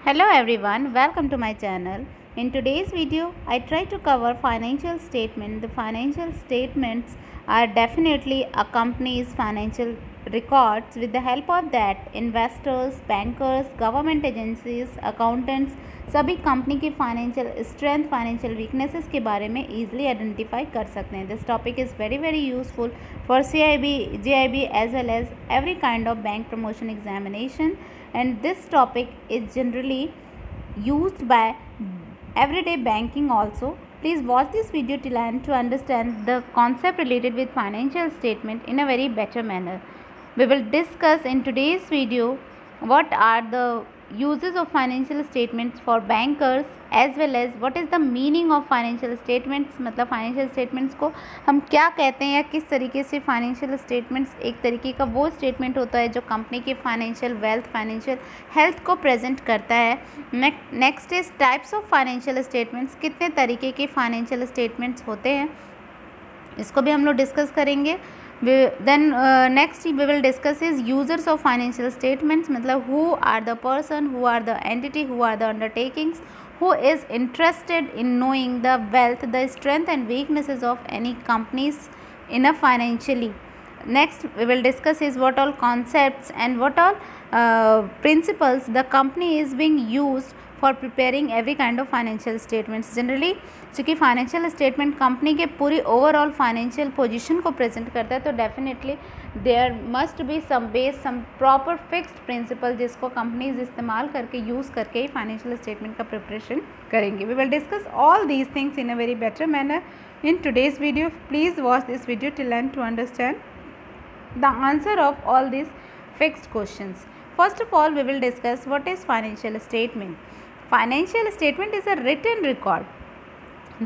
Hello everyone, welcome to my channel. In today's video, I try to cover financial statement. The financial statements are definitely a company's financial records. With the help of that, investors, bankers, government agencies, accountants सभी company की financial strength financial weaknesses के बारे में easily identify कर सकते हैं. This topic is very useful for CIB, GIB as well as every kind of bank promotion examination, and this topic is generally used by everyday banking also. Please watch this video till end to understand the concept related with financial statement in a very better manner. We will discuss in today's video what are the uses of financial statements for bankers as well as what is the meaning of financial statements. मतलब financial statements को हम क्या कहते हैं या किस तरीके से financial statements एक तरीके का वो statement होता है जो कंपनी की financial wealth, financial health को present करता है. Next is types of financial statements. कितने तरीके के financial statements होते हैं इसको भी हम लोग डिस्कस करेंगे. Then next we will discuss is users of financial statements. मतलब who are the person, who are the entity, who are the undertakings, who is interested in knowing the wealth, the strength and weaknesses of any companies in a financially. Next we will discuss is what all concepts and what all principles the company is being used for preparing every kind of financial statements. Generally चूँकि financial statement company के पूरी overall financial position को present करता है तो definitely there must be some base some proper fixed principle जिसको companies इस्तेमाल करके यूज़ करके ही फाइनेंशियल स्टेटमेंट का प्रिपरेशन करेंगे. We will discuss all these things in a very better manner in today's video. Please watch this video till end to understand the answer of all these fixed questions. First of all, we will discuss what is financial statement. Financial statement is a written record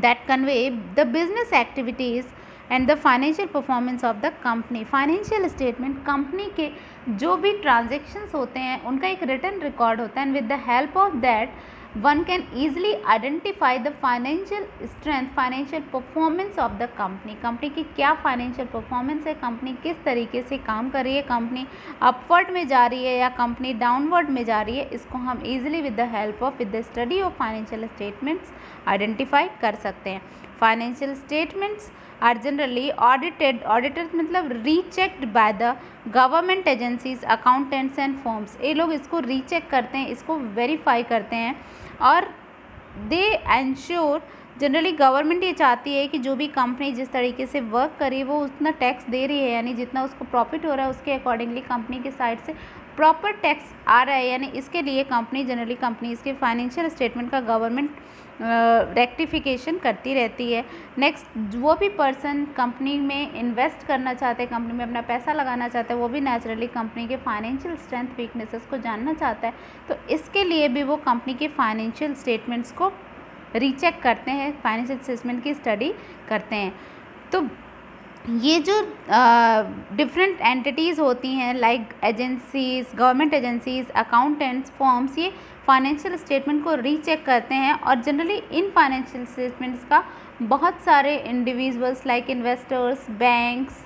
that convey the business activities and the financial performance of the company. Financial statement company के जो भी transactions होते हैं उनका एक written record होता है and with the help of that one can easily identify the financial strength, financial performance of the company. Company की क्या financial performance है, कंपनी किस तरीके से काम कर रही है, कंपनी upward में जा रही है या कंपनी downward में जा रही है, इसको हम easily with the help of with the study of financial statements identify कर सकते हैं. Financial statements are generally audited मतलब rechecked by the government agencies, accountants and firms. ये लोग इसको रीचेक करते हैं, इसको वेरीफाई करते हैं और दे एंश्योर जनरली गवर्नमेंट ये चाहती है कि जो भी कंपनी जिस तरीके से वर्क करी वो उतना टैक्स दे रही है, यानी जितना उसको प्रॉफिट हो रहा है उसके अकॉर्डिंगली कंपनी की साइड से प्रॉपर टैक्स आ रहा है, यानी इसके लिए कंपनी जनरली कंपनीज़ के फाइनेंशियल स्टेटमेंट का गवर्नमेंट रेक्टिफिकेशन करती रहती है. नेक्स्ट वो भी पर्सन कंपनी में इन्वेस्ट करना चाहते हैं, कंपनी में अपना पैसा लगाना चाहता है, वो भी नेचुरली कंपनी के फाइनेंशियल स्ट्रेंथ वीकनेसेस को जानना चाहता है, तो इसके लिए भी वो कंपनी के फाइनेंशियल स्टेटमेंट्स को रीचेक करते हैं, फाइनेंशियल स्टेटमेंट की स्टडी करते हैं. तो ये जो डिफरेंट एंटिटीज़ होती हैं like agencies, government agencies, accountants, forms, ये फाइनेंशियल स्टेटमेंट को रीचेक करते हैं और जनरली इन फाइनेंशियल स्टेटमेंट्स का बहुत सारे individuals like investors, banks,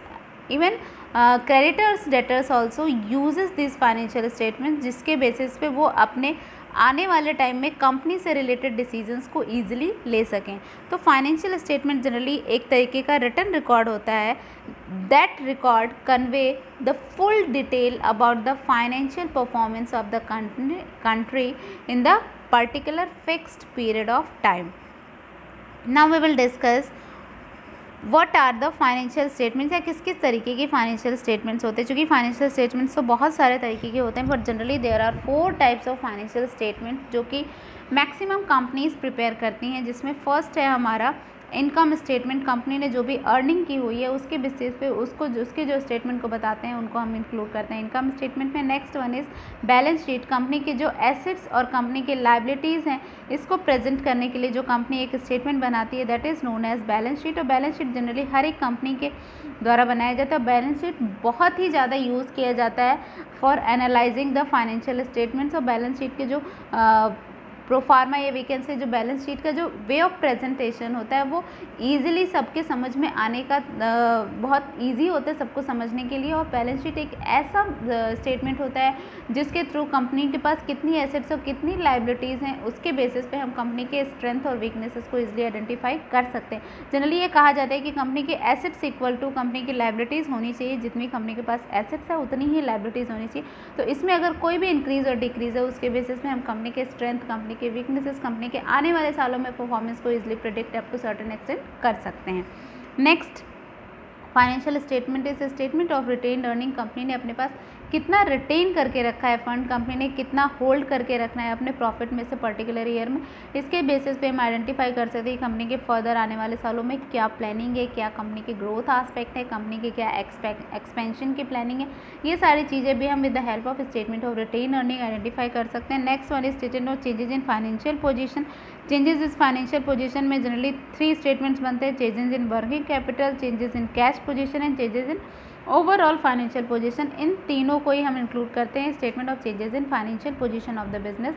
even creditors, debtors also uses this financial statement जिसके बेसिस पे वो अपने आने वाले टाइम में कंपनी से रिलेटेड डिसीजंस को ईजिली ले सकें. तो फाइनेंशियल स्टेटमेंट जनरली एक तरीके का रिटन रिकॉर्ड होता है. That record convey the full detail about the financial performance of the country in the particular fixed period of time. Now we will discuss what are the financial statements या किस किस तरीके के financial statements होते हैं. चूँकि financial statements तो बहुत सारे तरीके के होते हैं but generally there are 4 types of financial statement जो कि मैक्सिमम कंपनीज प्रिपेयर करती हैं, जिसमें फर्स्ट है हमारा इनकम स्टेटमेंट. कंपनी ने जो भी अर्निंग की हुई है उसके बेसिस पे उसके जो स्टेटमेंट को बताते हैं उनको हम इंक्लूड करते हैं इनकम स्टेटमेंट में. Next one is balance sheet. Company के जो एसेट्स और कंपनी के लाइबिलिटीज़ हैं इसको प्रेजेंट करने के लिए जो कंपनी एक स्टेटमेंट बनाती है that is known as balance sheet. और बैलेंस शीट जनरली हर एक कंपनी के द्वारा बनाया जाता है. बैलेंस शीट बहुत ही ज़्यादा यूज़ किया जाता है for analysing the financial statements. और बैलेंस शीट के जो प्रोफार्मा या वी कैन से जो बैलेंस शीट का जो वे ऑफ प्रेजेंटेशन होता है वो ईजिली सबके समझ में आने का बहुत ईजी होता है सबको समझने के लिए। और बैलेंस शीट एक ऐसा स्टेटमेंट होता है जिसके थ्रू कंपनी के पास कितनी एसेट्स और कितनी लाइबिलिटीज़ हैं उसके बेसिस पे हम कंपनी के स्ट्रेंथ और वीकनेसेस को ईजिली आइडेंटिफाई कर सकते हैं। जनरली ये कहा जाता है कि कंपनी के एसेट्स इक्वल टू कंपनी की लाइबिलिटीज़ होनी चाहिए, जितनी कंपनी के पास एसेट्स है उतनी ही लाइबिलिटीज़ होनी चाहिए। तो इसमें अगर कोई भी इंक्रीज़ और डिक्रीज़ है उसके बेसिस पे हम कंपनी के स्ट्रेंथ, कंपनी के वीकनेसेस, कंपनी के आने वाले सालों में परफॉर्मेंस को easily predict up to certain extent कर सकते हैं। Next, financial statement is statement of retain earning. Company ने अपने पास कितना रिटेन करके रखा है फंड, कंपनी ने कितना होल्ड करके रखना है अपने प्रॉफिट में से पर्टिकुलर ईयर में, इसके बेसिस पे हम आइडेंटिफाई कर सकते हैं कंपनी के फर्दर आने वाले सालों में क्या प्लानिंग है, क्या कंपनी के ग्रोथ आस्पेक्ट है, कंपनी के क्या एक्सपेंशन की प्लानिंग है। ये सारी चीज़ें भी हम with the help of statement of retain earning identify कर सकते हैं। Next one is statement of changes in financial position. Changes इस फाइनेंशियल पोजीशन में जनरली 3 स्टेटमेंट्स बनते हैं, changes in working capital, changes in cash position and changes in overall financial position. इन तीनों को ही हम इंक्लूड करते हैं statement of changes in financial position of the business.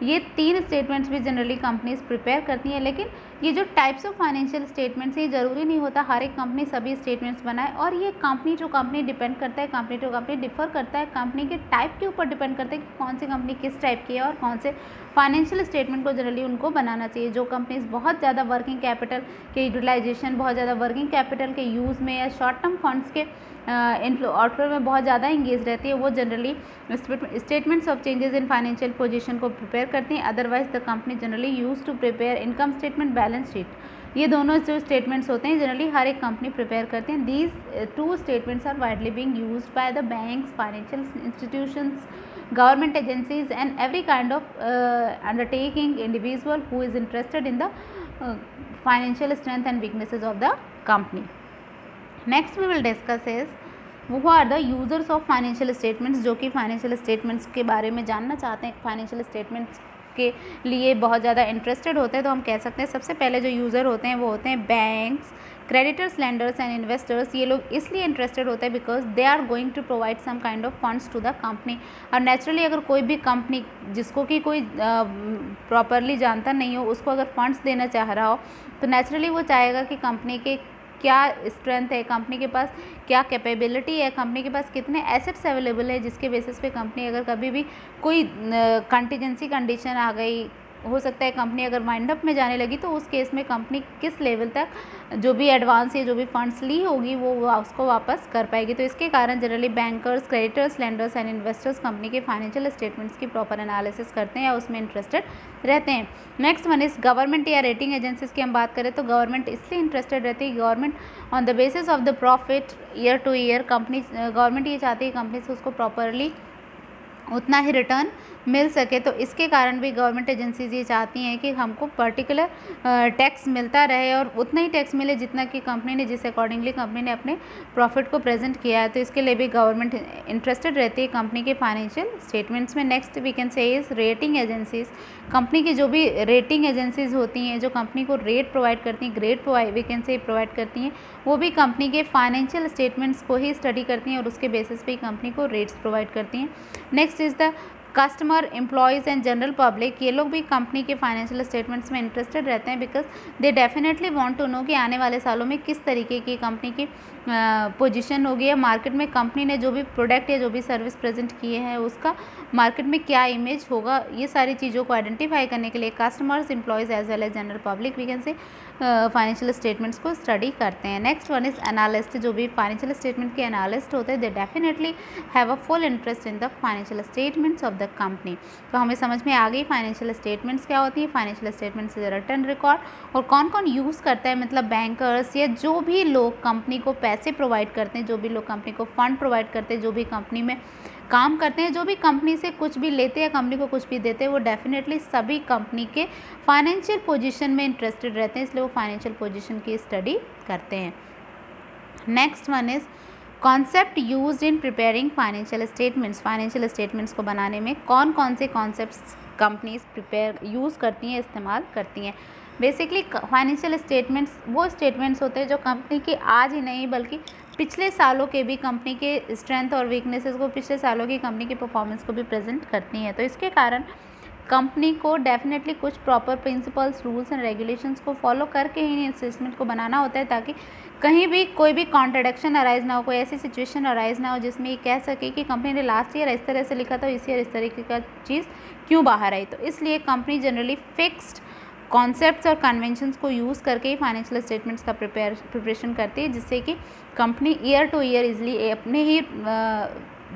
ये 3 स्टेटमेंट्स भी जनरली कंपनीज प्रिपेयर करती हैं, लेकिन ये जो टाइप्स ऑफ फाइनेंशियल स्टेटमेंट्स ये ज़रूरी नहीं होता हर एक कंपनी सभी स्टेटमेंट्स बनाए, और ये कंपनी टू कंपनी डिपेंड करता है, कंपनी टू कंपनी डिफर करता है, कंपनी के टाइप के ऊपर डिपेंड करता है कि कौन सी कंपनी किस टाइप की है और कौन से फाइनेंशियल स्टेटमेंट को जनरली उनको बनाना चाहिए। जो कंपनीज बहुत ज़्यादा वर्किंग कैपिटल के यूटिलाइजेशन, बहुत ज़्यादा वर्किंग कैपिटल के यूज़ में या शॉर्ट टर्म फंड्स के इनफ्लो आउटफ्लो में बहुत ज़्यादा इंगेज रहती है, वो generally statements of changes in financial position को प्रिपेयर करती हैं। Otherwise the company generally use to prepare income statement, balance sheet. ये दोनों जो स्टेटमेंट्स होते हैं जनरली हर एक कंपनी प्रिपेयर करते हैं। These 2 statements are widely being used by the banks, financial institutions, government agencies and every kind of undertaking individual who is interested in the financial strength and weaknesses of the company. Next we will discuss is who are the users of financial statements, जो कि financial statements के बारे में जानना चाहते हैं, financial statements के लिए बहुत ज़्यादा इंटरेस्टेड होते हैं। तो हम कह सकते हैं सबसे पहले जो यूज़र होते हैं वो होते हैं banks, creditors, lenders and investors. ये लोग इसलिए इंटरेस्टेड होते हैं because they are going to provide some kind of funds to the company. और नेचुरली अगर कोई भी कंपनी जिसको कि कोई प्रॉपरली जानता नहीं हो उसको अगर फंड्स देना चाह रहा हो तो नेचुरली वो चाहेगा कि कंपनी के क्या स्ट्रेंथ है, कंपनी के पास क्या कैपेबिलिटी है, कंपनी के पास कितने एसेट्स अवेलेबल है, जिसके बेसिस पे कंपनी अगर कभी भी कोई कंटीजेंसी कंडीशन आ गई, हो सकता है कंपनी अगर वाइंड अप में जाने लगी तो उस केस में कंपनी किस लेवल तक जो भी एडवांस या जो भी फंड्स ली होगी वो उसको वापस कर पाएगी। तो इसके कारण generally bankers, creditors, lenders and investors company के फाइनेंशियल स्टेटमेंट्स की प्रॉपर एनालिसिस करते हैं या उसमें इंटरेस्टेड रहते हैं। नेक्स्ट वन इज गवर्नमेंट या रेटिंग एजेंसीज की हम बात करें तो गवर्नमेंट इसलिए इंटरेस्टेड रहती है, government on the basis of the profit year two year company, government ये चाहती है कंपनी से उसको प्रॉपरली उतना ही रिटर्न मिल सके। तो इसके कारण भी गवर्नमेंट एजेंसीज ये चाहती हैं कि हमको पर्टिकुलर टैक्स मिलता रहे और उतना ही टैक्स मिले जितना कि कंपनी ने, जिस अकॉर्डिंगली कंपनी ने अपने प्रॉफिट को प्रेजेंट किया है। तो इसके लिए भी गवर्नमेंट इंटरेस्टेड रहती है कंपनी के फाइनेंशियल स्टेटमेंट्स में। Next we can say is rating agencies. Company की जो भी रेटिंग एजेंसीज होती हैं जो कंपनी को रेट प्रोवाइड करती हैं, grade we can say provide करती हैं, वो भी कंपनी के फाइनेंशियल स्टेटमेंट्स को ही स्टडी करती हैं और उसके बेसिस पे कंपनी को रेट्स प्रोवाइड करती हैं। Next is the customer, employees and general public. ये लोग भी कंपनी के फाइनेंशियल स्टेटमेंट्स में इंटरेस्टेड रहते हैं because they definitely want to know कि आने वाले सालों में किस तरीके की कंपनी की पोजीशन होगी या मार्केट में कंपनी ने जो भी प्रोडक्ट या जो भी सर्विस प्रेजेंट किए हैं उसका मार्केट में क्या इमेज होगा। ये सारी चीज़ों को आइडेंटिफाई करने के लिए customers, employees as well as general public we can say financial statements को स्टडी करते हैं। Next one is analyst. जो भी फाइनेंशियल स्टेटमेंट के एनालिस्ट होते हैं they definitely have a full interest in the financial statements of the company. तो हमें समझ में आ गई फाइनेंशियल स्टेटमेंट्स क्या होती है, financial statements is written record. और कौन कौन यूज़ करता है, मतलब बैंकर्स या जो भी लोग कंपनी को पैसे प्रोवाइड करते हैं, जो भी लोग कंपनी को फंड प्रोवाइड करते हैं, जो भी कंपनी में काम करते हैं, जो भी कंपनी से कुछ भी लेते हैं, कंपनी को कुछ भी देते हैं, वो डेफिनेटली सभी कंपनी के फाइनेंशियल पोजीशन में इंटरेस्टेड रहते हैं, इसलिए वो फाइनेंशियल पोजीशन की स्टडी करते हैं। Next one is concept used in preparing financial statements. Financial statements को बनाने में कौन कौन से कॉन्सेप्ट्स कंपनीज प्रिपेयर यूज़ करती हैं, इस्तेमाल करती हैं। बेसिकली फाइनेंशियल स्टेटमेंट्स वो स्टेटमेंट्स होते हैं जो कंपनी की आज ही नहीं बल्कि पिछले सालों के भी कंपनी के स्ट्रेंथ और वीकनेसेस को, पिछले सालों की कंपनी की परफॉर्मेंस को भी प्रेजेंट करती हैं। तो इसके कारण कंपनी को डेफिनेटली कुछ proper principles, rules and regulations को फॉलो करके ही इन स्टेटमेंट को बनाना होता है, ताकि कहीं भी कोई भी कॉन्ट्रडिक्शन अराइज ना हो, कोई ऐसी सिचुएशन अराइज ना हो जिसमें ये कह सके कि कंपनी ने लास्ट ईयर इस तरह से लिखा था, इस ईयर इस तरीके का चीज़ क्यों बाहर आई। तो इसलिए कंपनी जनरली फिक्स्ड कॉन्सेप्ट्स और कन्वेंशंस को यूज़ करके ही फाइनेंशियल स्टेटमेंट्स का प्रिपरेशन करती है, जिससे कि company year two year easily अपने ही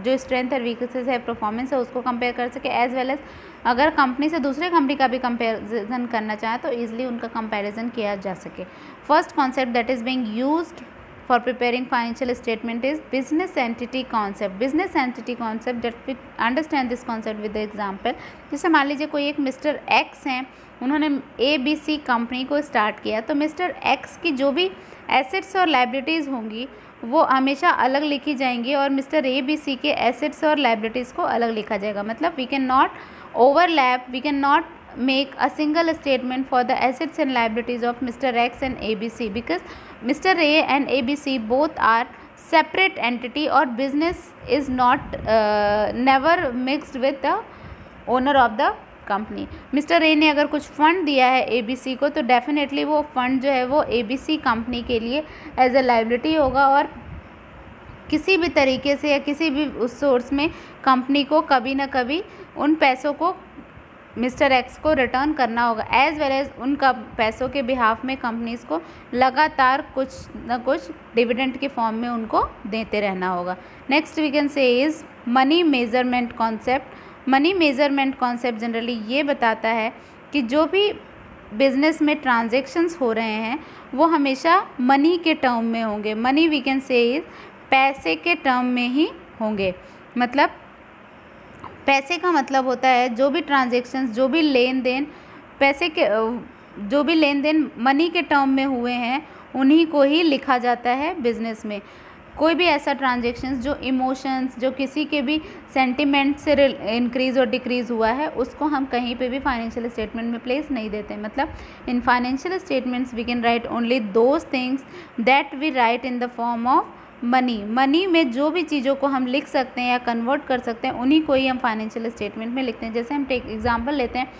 जो स्ट्रेंथ और वीकनेसेस है, परफॉर्मेंस है, उसको कंपेयर कर सके, एज वेल एज अगर कंपनी से दूसरे कंपनी का भी कंपेरिजन करना चाहे तो ईजिली उनका कंपेरिजन किया जा सके। First concept that is being used for preparing financial statement is business entity concept. Business entity concept, that we understand this concept with the example. जैसे मान लीजिए कोई एक मिस्टर एक्स हैं, उन्होंने ABC कंपनी को स्टार्ट किया, तो मिस्टर एक्स की जो भी एसेट्स और लाइबिलिटीज़ होंगी वो हमेशा अलग लिखी जाएंगी और मिस्टर ABC के एसेट्स और लाइबिलिटीज़ को अलग लिखा जाएगा। मतलब we can not overlap, we cannot make a single statement for the assets and liabilities of Mr. X and ABC, because Mr. A and ABC both are separate entity or business is not never mixed with the owner of the company. Mister A ने अगर कुछ fund दिया है ABC को, तो definitely वो fund जो है वो ABC कंपनी के लिए एज ए लाइबिलिटी होगा और किसी भी तरीके से या किसी भी उस सोर्स में कंपनी को कभी ना कभी उन पैसों को मिस्टर एक्स को रिटर्न करना होगा, एज वेल एज उनका पैसों के बिहाफ में कंपनीज़ को लगातार कुछ ना कुछ डिविडेंड के फॉर्म में उनको देते रहना होगा। Next we can say is money measurement concept. Money measurement concept generally ये बताता है कि जो भी बिजनेस में ट्रांजैक्शंस हो रहे हैं वो हमेशा मनी के टर्म में होंगे। Money we can say is पैसे के टर्म में ही होंगे। मतलब पैसे का मतलब होता है जो भी ट्रांजैक्शंस, जो भी लेन देन पैसे के, जो भी लेन देन मनी के टर्म में हुए हैं उन्हीं को ही लिखा जाता है बिजनेस में। कोई भी ऐसा ट्रांजैक्शंस जो इमोशंस, जो किसी के भी सेंटिमेंट से इंक्रीज़ और डिक्रीज़ हुआ है, उसको हम कहीं पे भी फाइनेंशियल स्टेटमेंट में प्लेस नहीं देते। मतलब in financial statements we can write only those things that we write in the form of money. Money में जो भी चीज़ों को हम लिख सकते हैं या कन्वर्ट कर सकते हैं उन्हीं को ही हम फाइनेंशियल स्टेटमेंट में लिखते हैं। जैसे हम एग्जांपल लेते हैं,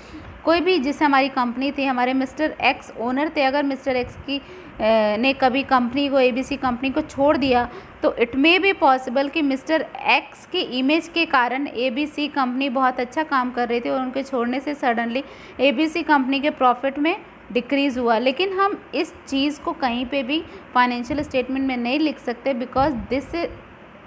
कोई भी, जैसे हमारी कंपनी थी, हमारे मिस्टर एक्स ओनर थे, अगर मिस्टर एक्स की ने कभी कंपनी को, ABC कंपनी को छोड़ दिया, तो इट मे बी पॉसिबल कि मिस्टर एक्स की इमेज के कारण ABC कंपनी बहुत अच्छा काम कर रही थी और उनके छोड़ने से सडनली ABC कंपनी के प्रॉफिट में डिक्रीज़ हुआ। लेकिन हम इस चीज़ को कहीं पे भी फाइनेंशियल स्टेटमेंट में नहीं लिख सकते, because this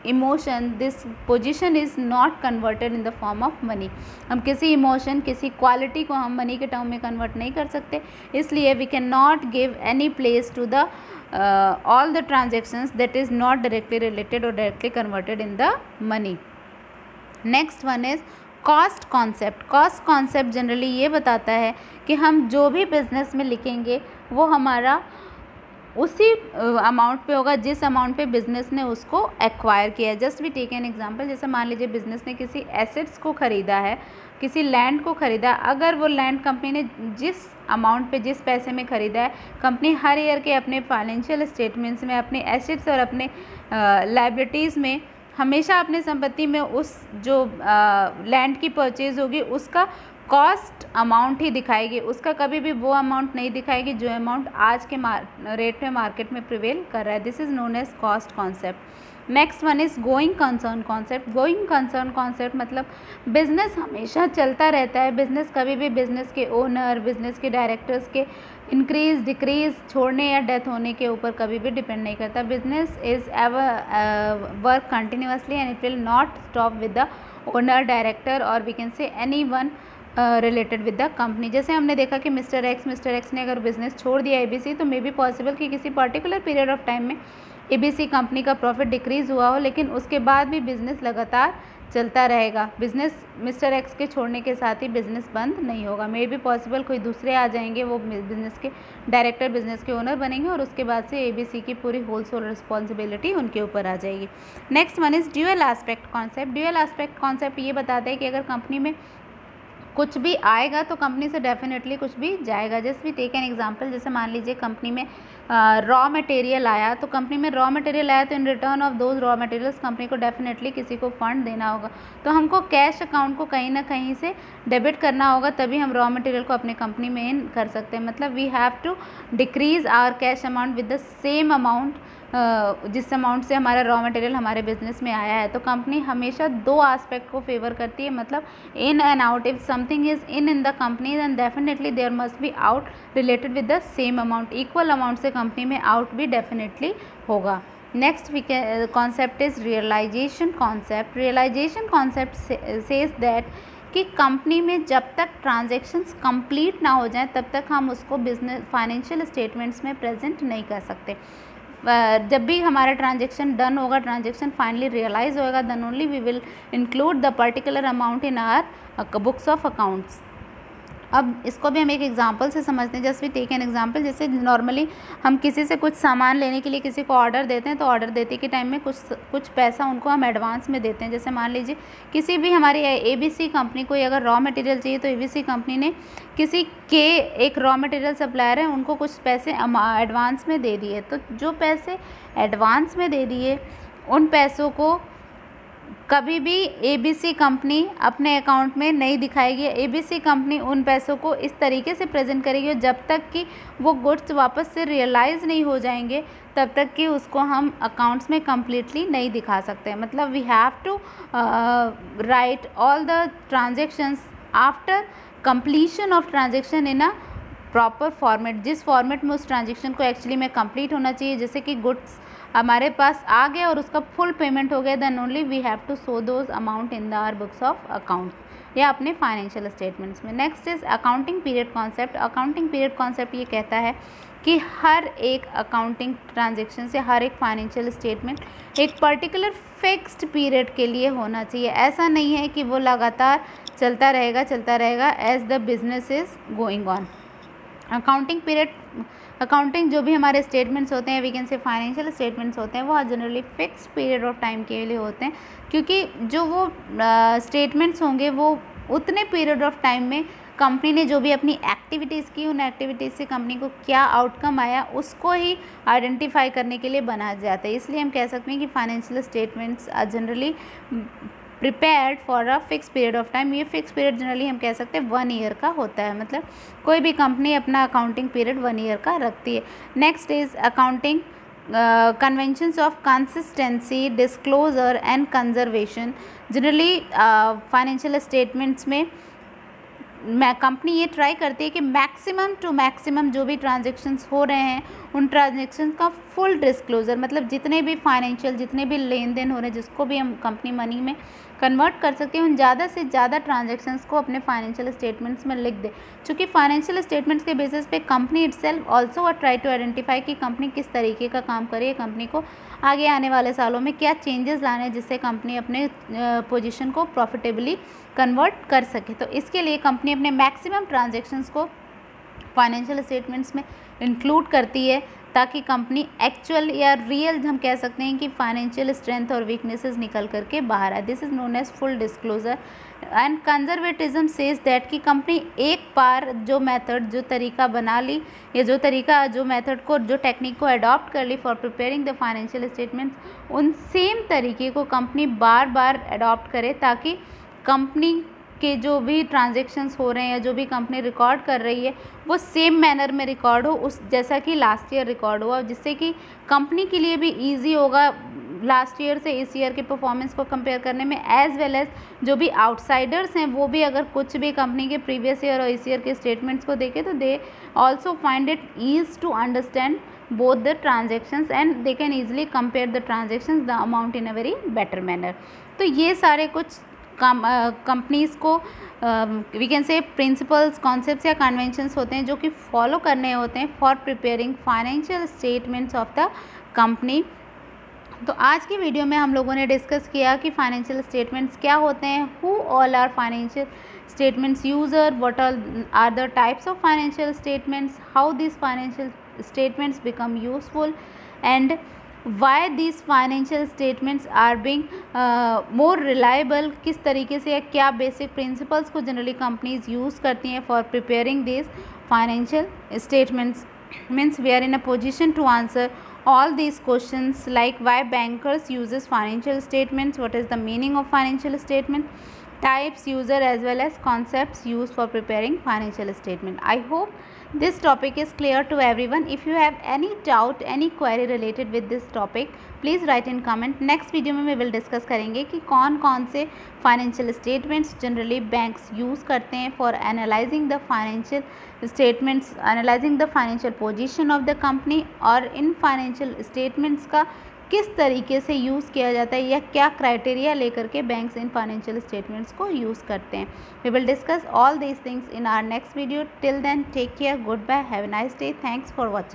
emotion, this position is not converted in the form of money. हम किसी इमोशन, किसी क्वालिटी को हम मनी के टर्म में कन्वर्ट नहीं कर सकते, इसलिए we can not give any place to the all the transactions that is not directly related और directly converted in the money. Next one is cost concept. Cost concept generally ये बताता है कि हम जो भी बिज़नेस में लिखेंगे वो हमारा उसी अमाउंट पे होगा जिस अमाउंट पे बिज़नेस ने उसको एक्वायर किया है। Just we take an example, जैसे मान लीजिए बिज़नेस ने किसी एसेट्स को ख़रीदा है, किसी लैंड को ख़रीदा, अगर वो लैंड कंपनी ने जिस अमाउंट पे, जिस पैसे में ख़रीदा है, कंपनी हर ईयर के अपने फाइनेंशियल स्टेटमेंट्स में अपने एसेट्स और अपने लाइबिलिटीज़ में हमेशा अपने संपत्ति में उस जो लैंड की परचेज़ होगी उसका कॉस्ट अमाउंट ही दिखाएगी, उसका कभी भी वो अमाउंट नहीं दिखाएगी जो अमाउंट आज के रेट में मार्केट में प्रिवेल कर रहा है। This is known as cost concept. Next one is going concern concept. Going concern concept मतलब बिज़नेस हमेशा चलता रहता है। बिज़नेस कभी भी बिज़नेस के ओनर, बिज़नेस के डायरेक्टर्स के इंक्रीज़ डिक्रीज़, छोड़ने या डेथ होने के ऊपर कभी भी डिपेंड नहीं करता। Business is ever work continuously and it will not stop with the owner, director और we can say any one related with the company. जैसे हमने देखा कि मिस्टर एक्स ने अगर बिज़नेस छोड़ दिया ABC, तो मे बी पॉसिबल कि किसी पर्टिकुलर पीरियड ऑफ टाइम में ABC कंपनी का प्रॉफिट डिक्रीज़ हुआ हो, लेकिन उसके बाद भी बिज़नेस लगातार चलता रहेगा। बिज़नेस मिस्टर एक्स के छोड़ने के साथ ही बिज़नेस बंद नहीं होगा। मे बी पॉसिबल कोई दूसरे आ जाएंगे, वो बिज़नेस के डायरेक्टर, बिज़नेस के ओनर बनेंगे और उसके बाद से ABC की पूरी होलसेल रिस्पॉन्सिबिलिटी उनके ऊपर आ जाएगी। Next one is dual aspect concept. Dual aspect concept ये बताता है कि अगर कंपनी में कुछ भी आएगा तो कंपनी से डेफिनेटली कुछ भी जाएगा। जैसे भी टेक एन एग्जांपल, जैसे मान लीजिए कंपनी में रॉ मटेरियल आया, तो कंपनी में रॉ मटेरियल आया तो in return of those raw materials company को डेफिनेटली किसी को फंड देना होगा, तो हमको कैश अकाउंट को कहीं ना कहीं से डेबिट करना होगा, तभी हम रॉ मटेरियल को अपने कंपनी में इन कर सकते हैं। मतलब we have to decrease our cash amount with the same amount जिस अमाउंट से हमारा रॉ मटेरियल हमारे बिजनेस में आया है। तो कंपनी हमेशा दो एस्पेक्ट को फेवर करती है, मतलब in and out. If something is in the company then definitely there must be out related with the same amount, equal amount से कंपनी में आउट भी डेफिनेटली होगा। Next we can concept is realisation concept. Realisation concept says that कि company में जब तक transactions complete ना हो जाए तब तक हम उसको बिजनेस फाइनेंशियल स्टेटमेंट्स में प्रेजेंट नहीं कर सकते। जब भी हमारा ट्रांजेक्शन डन होगा, ट्रांजेक्शन फाइनली रियलाइज होएगा, then only we will include the particular amount in our books of accounts. अब इसको भी हम एक एग्जांपल से समझते हैं। Just we take an example, जैसे नॉर्मली हम किसी से कुछ सामान लेने के लिए किसी को ऑर्डर देते हैं, तो ऑर्डर देते के टाइम में कुछ पैसा उनको हम एडवांस में देते हैं। जैसे मान लीजिए किसी भी हमारी ABC कंपनी को अगर रॉ मटेरियल चाहिए, तो ABC कंपनी ने किसी के एक रॉ मटेरियल सप्लायर है उनको कुछ पैसे एडवांस में दे दिए। तो जो पैसे एडवांस में दे दिए उन पैसों को कभी भी ABC कंपनी अपने अकाउंट में नहीं दिखाएगी। ABC कंपनी उन पैसों को इस तरीके से प्रेजेंट करेगी, जब तक कि वो गुड्स वापस से रियलाइज़ नहीं हो जाएंगे तब तक कि उसको हम अकाउंट्स में कम्प्लीटली नहीं दिखा सकते। मतलब we have to write all the transactions after completion of transaction in a proper format, जिस फॉर्मेट में उस ट्रांजेक्शन को एक्चुअली में कंप्लीट होना चाहिए। जैसे कि गुड्स हमारे पास आ गया और उसका फुल पेमेंट हो गया, then only we have to show those amount in the our books of account या अपने फाइनेंशियल स्टेटमेंट्स में। Next is accounting period concept. Accounting period concept ये कहता है कि हर एक अकाउंटिंग ट्रांजेक्शन से हर एक फाइनेंशियल स्टेटमेंट एक पर्टिकुलर फिक्स्ड पीरियड के लिए होना चाहिए। ऐसा नहीं है कि वो लगातार चलता रहेगा as the business is going on. Accounting जो भी हमारे स्टेटमेंट्स होते हैं, we can say financial statements होते हैं, वो generally fix period of time के लिए होते हैं, क्योंकि जो वो स्टेटमेंट्स होंगे वो उतने पीरियड ऑफ टाइम में कंपनी ने जो भी अपनी एक्टिविटीज़ की, उन एक्टिविटीज़ से कंपनी को क्या आउटकम आया उसको ही आइडेंटिफाई करने के लिए बनाए जाते हैं। इसलिए हम कह सकते हैं कि financial statements are generally prepared for a fix period of time. ये फिक्स पीरियड जनरली हम कह सकते हैं 1 ईयर का होता है, मतलब कोई भी कंपनी अपना अकाउंटिंग पीरियड 1 ईयर का रखती है। Next is accounting conventions of consistency, disclosure and conservation. Generally financial statements में कंपनी ये ट्राई करती है कि मैक्सिमम टू मैक्सिमम जो भी ट्रांजेक्शन्स हो रहे हैं उन ट्रांजेक्शन्स का फुल डिस्क्लोजर, मतलब जितने भी फाइनेंशियल जितने भी लेन देन हो रहे हैं जिसको भी हम कंपनी मनी में कन्वर्ट कर सकते हैं, उन ज़्यादा से ज़्यादा ट्रांजेक्शन्स को अपने फाइनेंशियल स्टेटमेंट्स में लिख दे। चूँकि फाइनेंशियल स्टेटमेंट्स के बेसिस पे company itself also try to identify कि कंपनी किस तरीके का काम करे, कंपनी को आगे आने वाले सालों में क्या चेंजेस लाने हैं जिससे कंपनी अपने पोजीशन को प्रॉफिटेबली कन्वर्ट कर सके। तो इसके लिए कंपनी अपने मैक्सिमम ट्रांजेक्शन्स को फाइनेंशियल स्टेटमेंट्स में इंक्लूड करती है, ताकि कंपनी एक्चुअल या रियल हम कह सकते हैं कि फाइनेंशियल स्ट्रेंथ और वीकनेसेस निकल करके बाहर आए। This is known as full disclosure. And conservatism says that कि कंपनी एक बार जो मेथड जो तरीका बना ली या जो मेथड को जो टेक्निक को अडॉप्ट कर ली for preparing the financial statements, उन सेम तरीके को कंपनी बार बार अडॉप्ट करे, ताकि कंपनी के जो भी ट्रांजेक्शन्स हो रहे हैं या जो भी कंपनी रिकॉर्ड कर रही है वो सेम मैनर में रिकॉर्ड हो, उस जैसा कि लास्ट ईयर रिकॉर्ड हुआ, जिससे कि कंपनी के लिए भी इजी होगा लास्ट ईयर से इस ईयर के परफॉर्मेंस को कंपेयर करने में, एज वेल एज जो भी आउटसाइडर्स हैं वो भी अगर कुछ भी कंपनी के प्रीवियस ईयर और इस ईयर के स्टेटमेंट्स को देखें तो they also find it easy to understand both the transactions and they can easily compare the transactions, the amount in a very better manner। तो ये सारे कुछ कंपनीज़ को we can say principles, concepts या conventions होते हैं जो कि फॉलो करने होते हैं for preparing financial statements of the company. तो आज की वीडियो में हम लोगों ने डिस्कस किया कि फाइनेंशियल स्टेटमेंट्स क्या होते हैं, who all are financial statements user, what are the types of financial statements, how this financial statements become useful, and why this financial statements are being more reliable, किस तरीके से या क्या बेसिक प्रिंसिपल्स को generally companies use करती हैं for preparing this financial statements. Means we are in a position to answer all these questions, like why bankers uses financial statements, what is the meaning of financial statement, types, user as well as concepts used for preparing financial statement. I hope this topic is clear to everyone. If you have any doubt, any query related with this topic, please write in comment. Next video में we will discuss करेंगे कि कौन कौन से financial statements generally banks use करते हैं for analysing the financial statements, analysing the financial position of the company, और इन financial statements का किस तरीके से यूज़ किया जाता है या क्या क्राइटेरिया लेकर के बैंक्स इन फाइनेंशियल स्टेटमेंट्स को यूज़ करते हैं. We will discuss all these things in our next video. Till then take care, good bye, have a nice day, thanks for watching.